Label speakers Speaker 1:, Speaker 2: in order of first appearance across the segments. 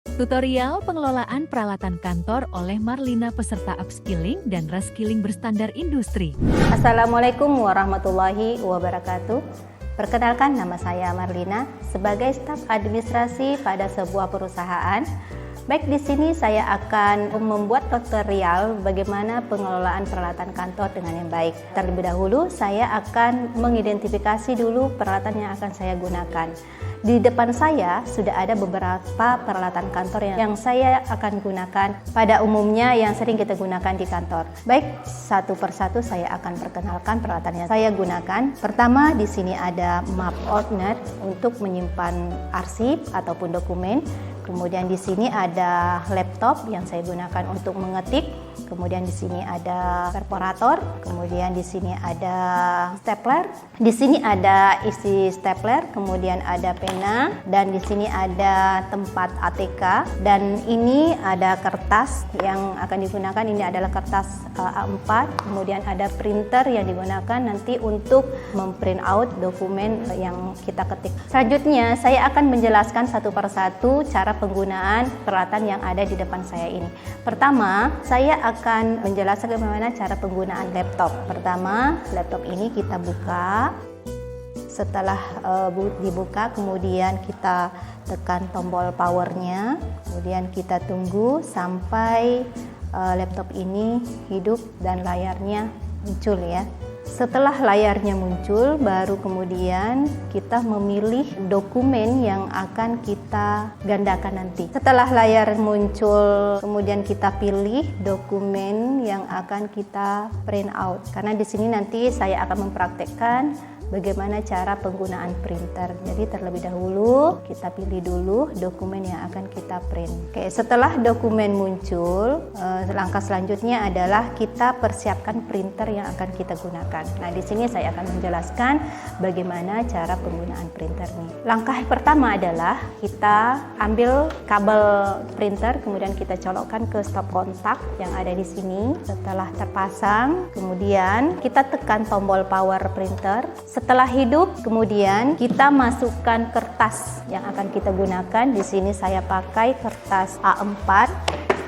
Speaker 1: Tutorial pengelolaan peralatan kantor oleh Marlina peserta upskilling dan reskilling berstandar industri.
Speaker 2: Assalamualaikum warahmatullahi wabarakatuh. Perkenalkan, nama saya Marlina sebagai staf administrasi pada sebuah perusahaan. Baik, di sini saya akan membuat tutorial bagaimana pengelolaan peralatan kantor dengan yang baik. Terlebih dahulu saya akan mengidentifikasi dulu peralatan yang akan saya gunakan. Di depan saya sudah ada beberapa peralatan kantor yang saya akan gunakan pada umumnya yang sering kita gunakan di kantor. Baik, satu persatu saya akan perkenalkan peralatan yang saya gunakan. Pertama, di sini ada map opener untuk menyimpan arsip ataupun dokumen. Kemudian di sini ada laptop yang saya gunakan untuk mengetik. Kemudian di sini ada perforator, kemudian di sini ada stapler. Di sini ada isi stapler, kemudian ada pena, dan di sini ada tempat ATK, dan ini ada kertas yang akan digunakan. Ini adalah kertas A4, kemudian ada printer yang digunakan nanti untuk memprint out dokumen yang kita ketik. Selanjutnya saya akan menjelaskan satu persatu cara penggunaan peralatan yang ada di depan saya ini. Pertama, saya akan menjelaskan bagaimana cara penggunaan laptop. Pertama, laptop ini kita buka. Setelah dibuka, kemudian kita tekan tombol powernya. Kemudian kita tunggu sampai laptop ini hidup dan layarnya muncul ya. Setelah layarnya muncul, baru kemudian kita memilih dokumen yang akan kita gandakan nanti. Setelah layar muncul, kemudian kita pilih dokumen yang akan kita print out. Karena di sini nanti saya akan mempraktekkan bagaimana cara penggunaan printer. Jadi terlebih dahulu kita pilih dulu dokumen yang akan kita print. Oke, setelah dokumen muncul, langkah selanjutnya adalah kita persiapkan printer yang akan kita gunakan. Nah, di sini saya akan menjelaskan bagaimana cara penggunaan printer nih. Langkah pertama adalah kita ambil kabel printer, kemudian kita colokkan ke stop kontak yang ada di sini. Setelah terpasang, kemudian kita tekan tombol power printer. Setelah hidup, kemudian kita masukkan kertas yang akan kita gunakan. Di sini saya pakai kertas A4.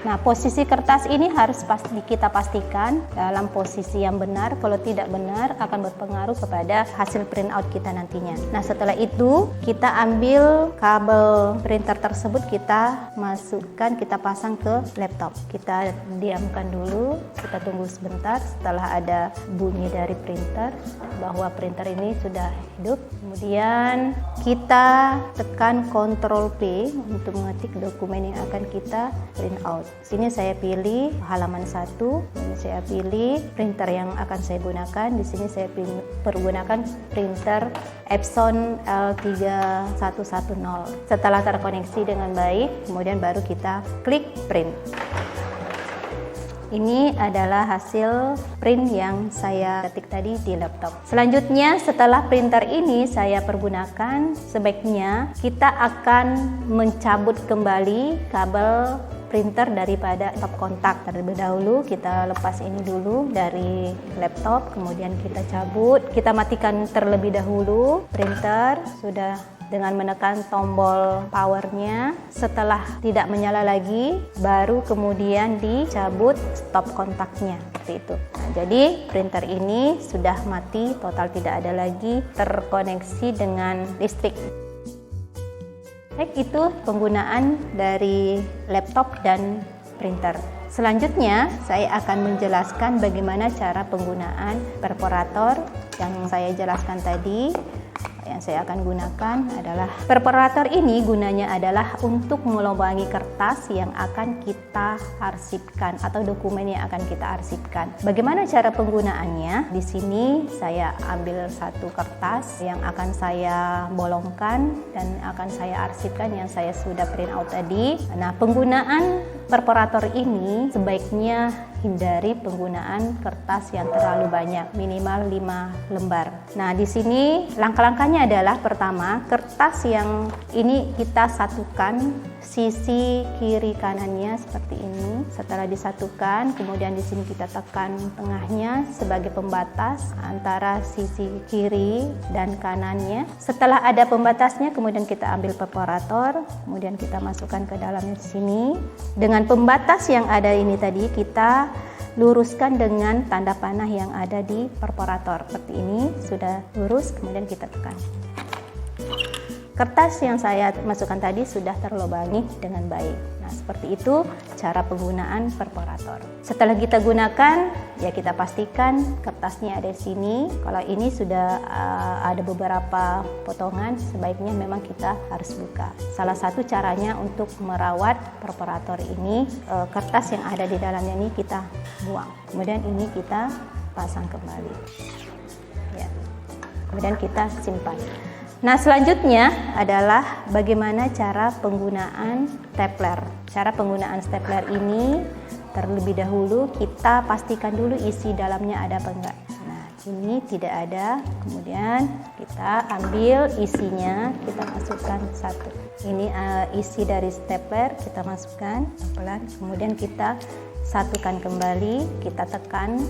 Speaker 2: Nah, posisi kertas ini harus kita pastikan dalam posisi yang benar. Kalau tidak benar, akan berpengaruh kepada hasil print out kita nantinya. Nah, setelah itu kita ambil kabel printer tersebut, kita masukkan, kita pasang ke laptop. Kita diamkan dulu, kita tunggu sebentar. Setelah ada bunyi dari printer bahwa printer ini sudah hidup, kemudian kita tekan Ctrl P untuk mengetik dokumen yang akan kita print out. Sini saya pilih halaman 1, ini saya pilih printer yang akan saya gunakan. Di sini saya pergunakan printer Epson L3110. Setelah terkoneksi dengan baik, kemudian baru kita klik print. Ini adalah hasil print yang saya ketik tadi di laptop. Selanjutnya, setelah printer ini saya pergunakan, sebaiknya kita akan mencabut kembali kabel printer daripada stop kontak. Terlebih dahulu kita lepas ini dulu dari laptop, kemudian kita cabut, kita matikan terlebih dahulu printer sudah dengan menekan tombol powernya. Setelah tidak menyala lagi, baru kemudian dicabut stop kontaknya seperti itu. Nah, jadi printer ini sudah mati total, tidak ada lagi terkoneksi dengan listrik. Baik, itu penggunaan dari laptop dan printer. Selanjutnya, saya akan menjelaskan bagaimana cara penggunaan perforator yang saya jelaskan tadi. Yang saya akan gunakan adalah perforator. Ini gunanya adalah untuk melubangi kertas yang akan kita arsipkan atau dokumen yang akan kita arsipkan. Bagaimana cara penggunaannya? Di sini saya ambil satu kertas yang akan saya bolongkan dan akan saya arsipkan yang saya sudah print out tadi. Nah, penggunaan perforator ini sebaiknya hindari penggunaan kertas yang terlalu banyak, minimal 5 lembar. Nah, di sini langkah-langkahnya adalah pertama, kertas yang ini kita satukan sisi kiri kanannya seperti ini. Setelah disatukan, kemudian di sini kita tekan tengahnya sebagai pembatas antara sisi kiri dan kanannya. Setelah ada pembatasnya, kemudian kita ambil perforator, kemudian kita masukkan ke dalamnya di sini. Dengan pembatas yang ada ini tadi, kita luruskan dengan tanda panah yang ada di perforator. Seperti ini, sudah lurus, kemudian kita tekan. Kertas yang saya masukkan tadi sudah terlubangi dengan baik. Nah, seperti itu cara penggunaan perforator. Setelah kita gunakan, ya kita pastikan kertasnya ada di sini. Kalau ini sudah ada beberapa potongan, sebaiknya memang kita harus buka. Salah satu caranya untuk merawat perforator ini, kertas yang ada di dalamnya ini kita buang. Kemudian ini kita pasang kembali. Ya. Kemudian kita simpan. Nah, selanjutnya adalah bagaimana cara penggunaan stapler. Cara penggunaan stapler ini terlebih dahulu kita pastikan dulu isi dalamnya ada apa enggak. Nah, ini tidak ada. Kemudian kita ambil isinya, kita masukkan satu. Ini isi dari stapler, kita masukkan pelan. Kemudian kita satukan kembali, kita tekan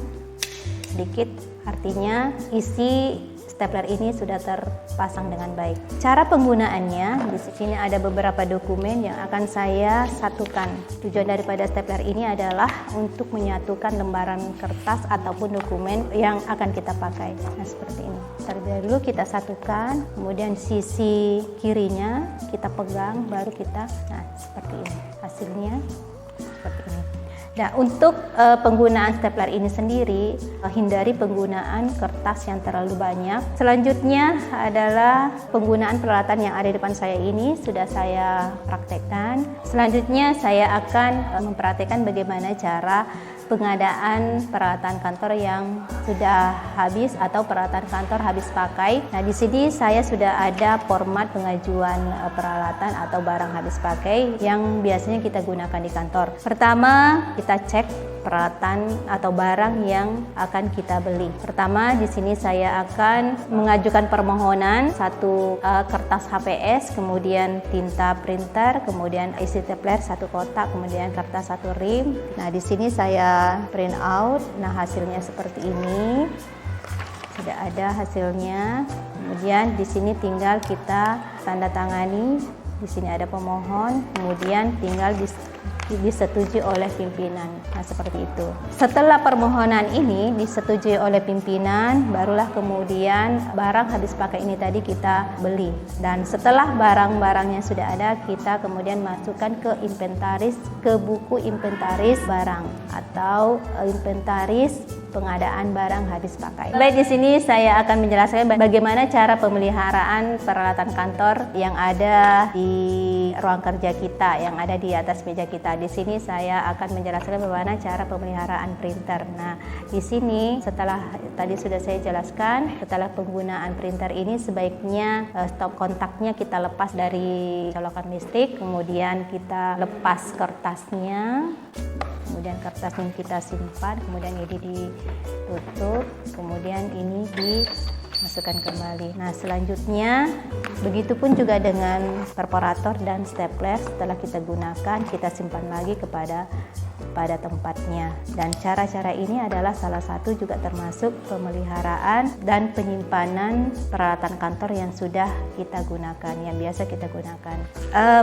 Speaker 2: sedikit. Artinya isi stapler ini sudah terpasang dengan baik. Cara penggunaannya, di sini ada beberapa dokumen yang akan saya satukan. Tujuan daripada stapler ini adalah untuk menyatukan lembaran kertas ataupun dokumen yang akan kita pakai. Nah, seperti ini. Terlebih dahulu kita satukan, kemudian sisi kirinya kita pegang, baru kita, nah seperti ini. Hasilnya seperti ini. Nah, untuk penggunaan stapler ini sendiri, hindari penggunaan kertas yang terlalu banyak. Selanjutnya adalah penggunaan peralatan yang ada di depan saya ini sudah saya praktekkan. Selanjutnya saya akan memperhatikan bagaimana cara pengadaan peralatan kantor yang sudah habis atau peralatan kantor habis pakai. Nah, di sini saya sudah ada format pengajuan peralatan atau barang habis pakai yang biasanya kita gunakan di kantor. Pertama, kita cek peralatan atau barang yang akan kita beli. Pertama, di sini saya akan mengajukan permohonan satu kertas HPS, kemudian tinta printer, kemudian isi stapler satu kotak, kemudian kertas satu rim. Nah, di sini saya print out. Nah, hasilnya seperti ini. Sudah ada hasilnya. Kemudian di sini tinggal kita tanda tangani. Di sini ada pemohon, kemudian tinggal disetujui oleh pimpinan. Nah, seperti itu. Setelah permohonan ini disetujui oleh pimpinan, barulah kemudian barang habis pakai ini tadi kita beli. Dan setelah barang-barangnya sudah ada, kita kemudian masukkan ke inventaris, ke buku inventaris barang atau inventaris pengadaan barang habis pakai. Baik, di sini saya akan menjelaskan bagaimana cara pemeliharaan peralatan kantor yang ada di ruang kerja kita, yang ada di atas meja kita. Di sini saya akan menjelaskan bagaimana cara pemeliharaan printer. Nah, di sini setelah tadi sudah saya jelaskan, setelah penggunaan printer ini sebaiknya stop kontaknya kita lepas dari colokan listrik, kemudian kita lepas kertasnya. Kemudian kertasnya kita simpan, kemudian ini ditutup, kemudian ini dimasukkan kembali. Nah, selanjutnya begitupun juga dengan perforator dan stapler. Setelah kita gunakan, kita simpan lagi pada tempatnya. Dan cara-cara ini adalah salah satu juga termasuk pemeliharaan dan penyimpanan peralatan kantor yang sudah kita gunakan, yang biasa kita gunakan.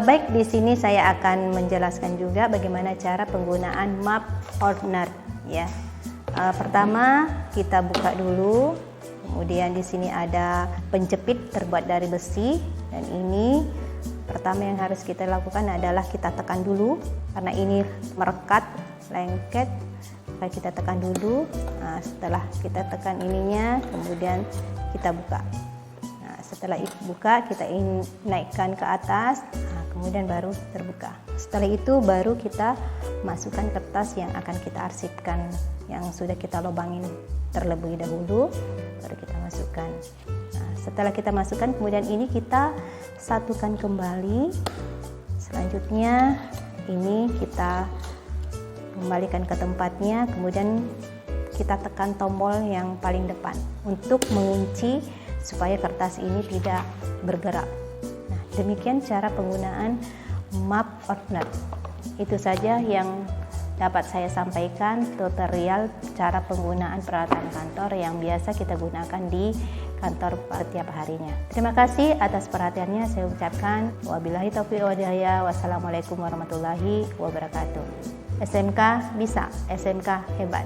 Speaker 2: Baik, di sini saya akan menjelaskan juga bagaimana cara penggunaan map ordner. Ya, pertama kita buka dulu. Kemudian di sini ada penjepit terbuat dari besi, dan ini pertama yang harus kita lakukan adalah kita tekan dulu karena ini merekat, lengket. Maka kita tekan dulu. Nah, setelah kita tekan ininya, kemudian kita buka. Nah, setelah itu buka, kita naikkan ke atas. Nah, kemudian baru terbuka. Setelah itu baru kita masukkan kertas yang akan kita arsipkan, yang sudah kita lubangin terlebih dahulu, baru kita masukkan. Nah, setelah kita masukkan, kemudian ini kita satukan kembali. Selanjutnya ini kita kembalikan ke tempatnya, kemudian kita tekan tombol yang paling depan untuk mengunci supaya kertas ini tidak bergerak. Nah, demikian cara penggunaan map or not. Itu saja yang dapat saya sampaikan, tutorial cara penggunaan peralatan kantor yang biasa kita gunakan di kantor setiap harinya. Terima kasih atas perhatiannya. Saya ucapkan wabillahi taufiq wal hidayah. Wassalamualaikum warahmatullahi wabarakatuh. SMK bisa, SMK hebat.